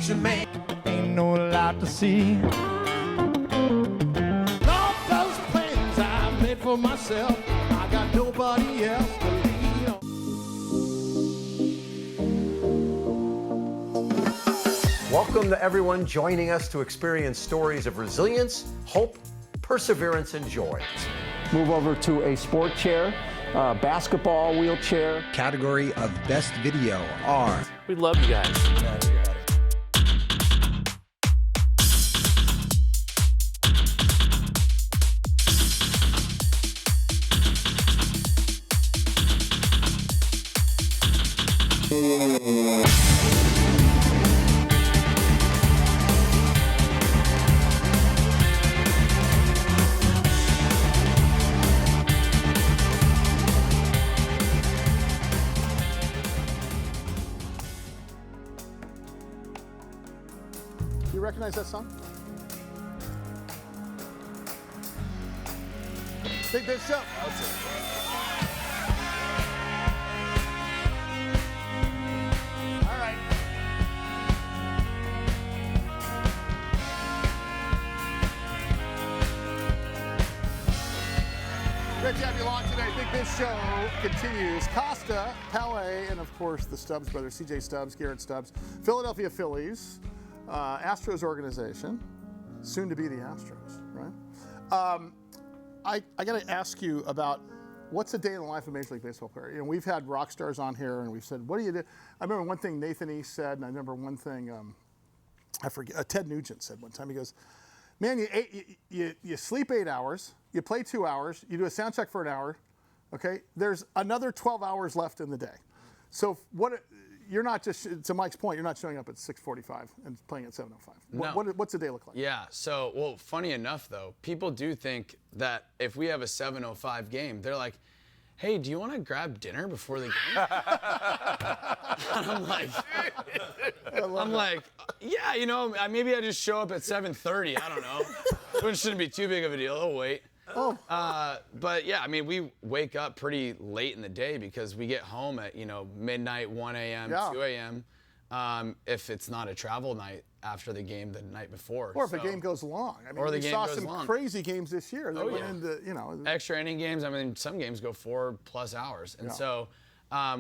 country man. Ain't no lot to see. All those plans I made for myself, I got nobody else to lean on. Welcome to everyone joining us to experience stories of resilience, hope, perseverance, and joy. Move over to a sport chair, basketball wheelchair. Category of Best Video are... We love you guys. You recognize that song? Big Biz Show. That's it. All right. Great to have you along today. Big Biz Show continues. Costa, Pele, and of course the Stubbs brothers, CJ Stubbs, Garrett Stubbs, Philadelphia Phillies. Astros organization, soon to be the Astros, right? I got to ask you about what's a day in the life of a Major League Baseball player? You know, we've had rock stars on here, and we've said, "What do you do?" I remember one thing Nathan East said, and I remember one thing I forget. Ted Nugent said one time. He goes, "Man, you sleep 8 hours, you play 2 hours, you do a sound check for an hour. Okay, there's another 12 hours left in the day. So what?" You're not just, to Mike's point, you're not showing up at 6:45 and playing at 7:05. No. What's a day look like? Yeah, so, well, funny enough, though, people do think that if we have a 7:05 game, they're like, hey, do you want to grab dinner before the game? And I'm like, yeah, you know, maybe I just show up at 7:30. I don't know. It shouldn't be too big of a deal. Oh, wait. Oh. But yeah, I mean, we wake up pretty late in the day because we get home at, midnight, 1 a.m., Yeah. 2 a.m. If it's not a travel night after the game the night before. Or if a game goes long. I mean, Or the we game saw goes some long. crazy games this year that Oh, went yeah. into, Extra inning games, I mean, some games go 4+ hours. And Yeah. so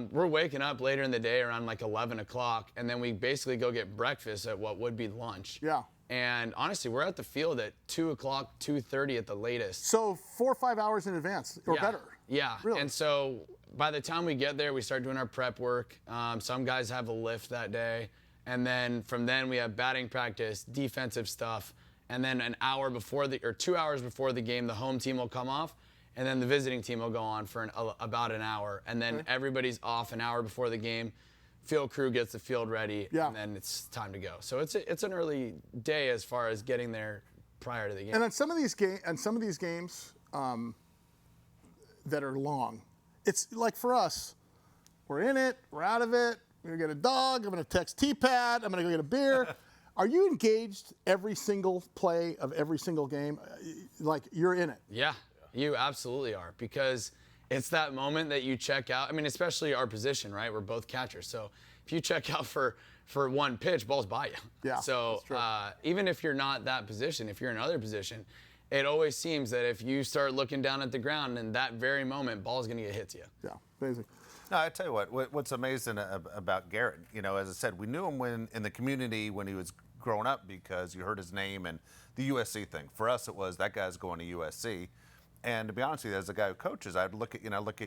we're waking up later in the day around like 11 o'clock, and then we basically go get breakfast at what would be lunch. Yeah. And honestly, we're at the field at 2 o'clock, 2:30 at the latest. So 4 or 5 hours in advance or Yeah. better. Yeah. Really? And so by the time we get there, we start doing our prep work. Some guys have a lift that day. And then from then we have batting practice, defensive stuff. And then an hour before 2 hours before the game, the home team will come off. And then the visiting team will go on for about an hour. And then everybody's off an hour before the game. Field crew gets the field ready, Yeah. and then it's time to go. So it's an early day as far as getting there prior to the game. And on some of these games that are long, it's like for us, we're in it, we're out of it. We're gonna get a dog. I'm gonna text T-Pad. I'm gonna go get a beer. Are you engaged every single play of every single game? Like you're in it. Yeah, you absolutely are, because it's that moment that you check out. I mean, especially our position, right? We're both catchers. So if you check out for one pitch, ball's by you. Yeah, So that's true. even if you're not that position, if you're in another position, it always seems that if you start looking down at the ground in that very moment, ball's going to get hit to you. Yeah, amazing. No, I tell you what's amazing about Garrett, as I said, we knew him in the community when he was growing up because you heard his name and the USC thing. For us, it was that guy's going to USC. And to be honest with you, as a guy who coaches, I'd look at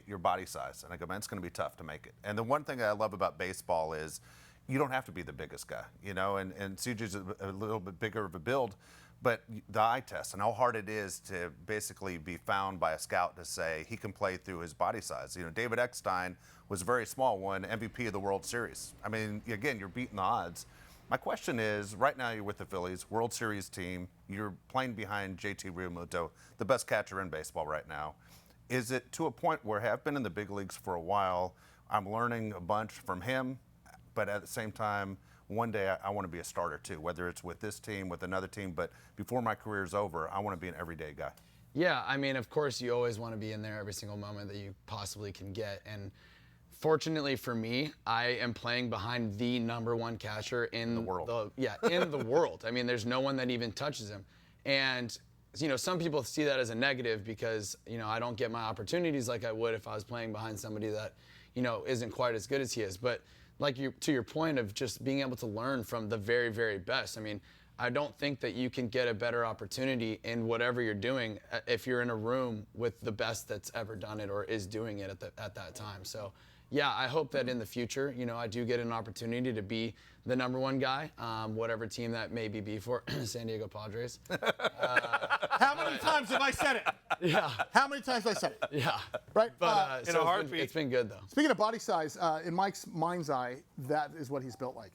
your body size, and I go, man, it's going to be tough to make it. And the one thing I love about baseball is you don't have to be the biggest guy, and CJ's a little bit bigger of a build, but the eye test and how hard it is to basically be found by a scout to say he can play through his body size. David Eckstein was very small, won MVP of the World Series. I mean, again, you're beating the odds. My question is, right now you're with the Phillies, World Series team. You're playing behind JT Realmuto, the best catcher in baseball right now. Is it to a point where I have been in the big leagues for a while, I'm learning a bunch from him, but at the same time, one day I want to be a starter too, whether it's with this team, with another team, but before my career's over, I want to be an everyday guy. Yeah, I mean, of course, you always want to be in there every single moment that you possibly can get. And fortunately for me, I am playing behind the #1 catcher in the world. In the world. I mean, there's no one that even touches him. And, you know, some people see that as a negative because, you know, I don't get my opportunities like I would if I was playing behind somebody that, you know, isn't quite as good as he is. But like to your point of just being able to learn from the very, very best. I mean, I don't think that you can get a better opportunity in whatever you're doing if you're in a room with the best that's ever done it or is doing it at that time. So, yeah, I hope that in the future, you know, I do get an opportunity to be the #1 guy, whatever team that may be for, San Diego Padres. How many times have I said it? Yeah. How many times have I said it? Yeah. Right? But in a heartbeat. it's been good, though. Speaking of body size, in Mike's mind's eye, that is what he's built like.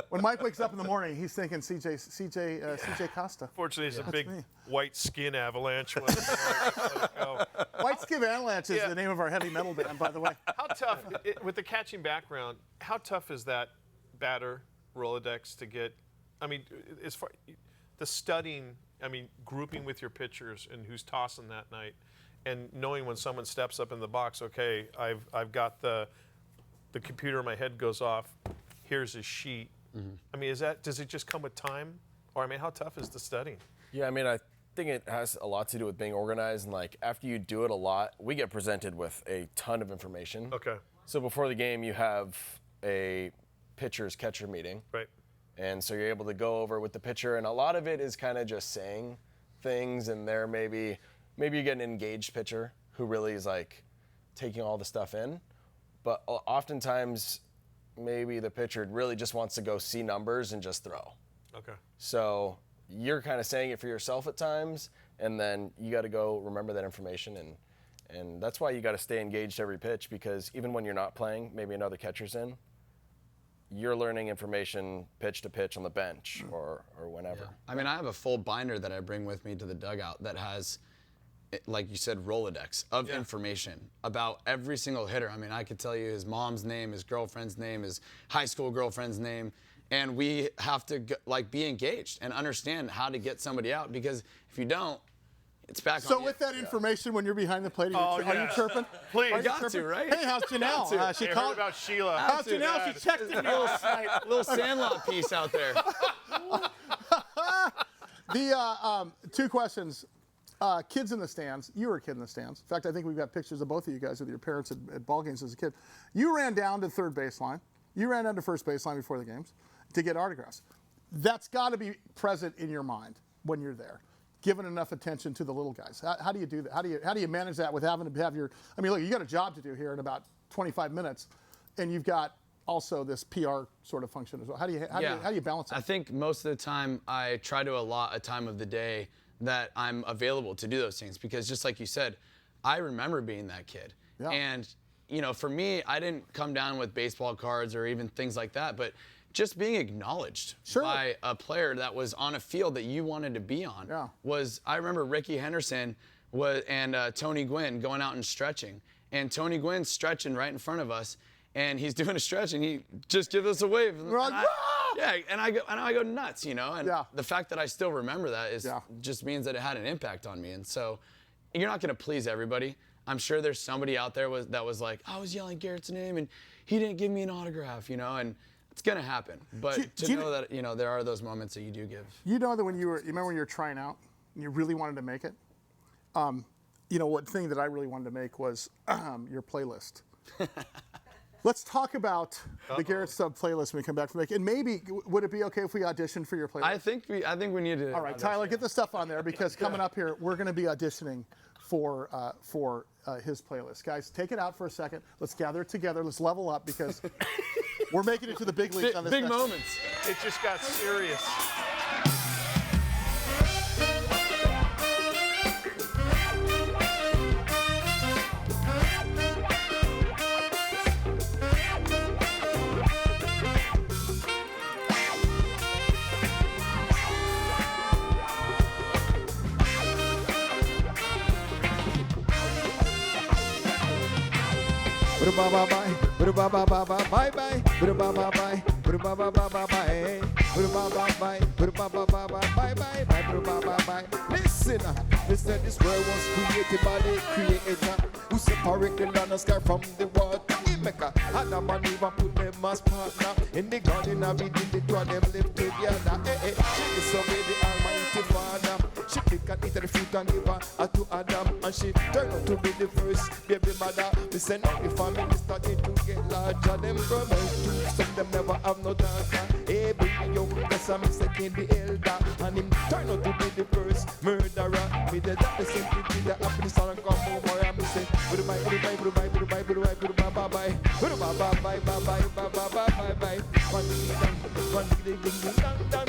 When Mike wakes up in the morning, he's thinking CJ Costa. Fortunately, it's a big me. white skin avalanche. When let it go. White Skin Avalanche is the name of our heavy metal band, by the way. How tough, with the catching background, how tough is that batter Rolodex to get? I mean, as far the studying, I mean, grouping with your pitchers and who's tossing that night, and knowing when someone steps up in the box, okay, I've got the computer in my head goes off, here's his sheet. Mm-hmm. I mean, does it just come with time? Or, I mean, how tough is the studying? Yeah, I mean, I think it has a lot to do with being organized. And, like, after you do it a lot, we get presented with a ton of information. Okay. So before the game, you have a pitcher's catcher meeting. Right. And so you're able to go over with the pitcher. And a lot of it is kind of just saying things. And there maybe you get an engaged pitcher who really is, like, taking all the stuff in. But oftentimes, maybe the pitcher really just wants to go see numbers and just throw. Okay. So you're kind of saying it for yourself at times, and then you got to go remember that information, and that's why you got to stay engaged every pitch, because even when you're not playing, maybe another catcher's in, you're learning information pitch to pitch on the bench or whenever. Yeah. I mean, I have a full binder that I bring with me to the dugout that has, like you said, Rolodex of information about every single hitter. I mean, I could tell you his mom's name, his girlfriend's name, his high school girlfriend's name, and we have to be engaged and understand how to get somebody out, because if you don't, it's back on So you. with that information, when you're behind the plate, are you chirping? Please. Are you Got to, chirping? right? Hey, how's Janelle? She Hey, I called. heard about Sheila. How's Janelle? She texted me last night. Little Sandlot piece out there. The 2 questions. Kids in the stands. You were a kid in the stands. In fact, I think we've got pictures of both of you guys with your parents at ball games as a kid. You ran down to third baseline. You ran down to first baseline before the games to get autographs. That's got to be present in your mind when you're there, giving enough attention to the little guys. How do you do that? How do you manage that with having to have your? I mean, look, you got a job to do here in about 25 minutes, and you've got also this PR sort of function as well. How do you balance that? I think most of the time I try to allot a time of the day that I'm available to do those things, because just like you said, I remember being that kid. Yeah. And, you know, for me, I didn't come down with baseball cards or even things like that, but just being acknowledged by a player that was on a field that you wanted to be on was, I remember Ricky Henderson and Tony Gwynn going out and stretching, and Tony Gwynn's stretching right in front of us, and he's doing a stretch, and he just gives us a wave. We're like, and I go nuts, you know, and the fact that I still remember that is just means that it had an impact on me. And so you're not going to please everybody. I'm sure there's somebody out there that was like, I was yelling Garrett's name and he didn't give me an autograph, you know, and it's going to happen. But to know that, you know, there are those moments that you do give. You know that you remember when you were trying out and you really wanted to make it? You know, one thing that I really wanted to make was your playlist. Let's talk about the Garrett Stubbs playlist when we come back from break. And maybe, would it be okay if we auditioned for your playlist? I think we need to. All right, Tyler, get the stuff on there, because coming up here, we're going to be auditioning for his playlist. Guys, take it out for a second. Let's gather it together. Let's level up, because we're making it to the big leagues on this. Big moments. It just got serious. Bye bye. Listen, they said this world was created by the Creator, who separate the land and sky from the water. He make a Adam and Eve and put them as partner in the garden of Eden. The two of them live together. She disobeyed the Almighty Father. She pick and eat the fruit and give her to Adam, and she turned out to be the first baby mother. We say now the family started to get larger. Them brothers too, some them never have no daughter. Hey, baby, young, that's a second the elder, and him turned out to be the first murderer. Me the doctor simply did the happiness and come over and me say, goodbye, goodbye, goodbye, goodbye, goodbye, goodbye, bye bye, goodbye, bye bye, bye bye, bye bye, bye bye, bye. One ding ding ding ding ding ding ding.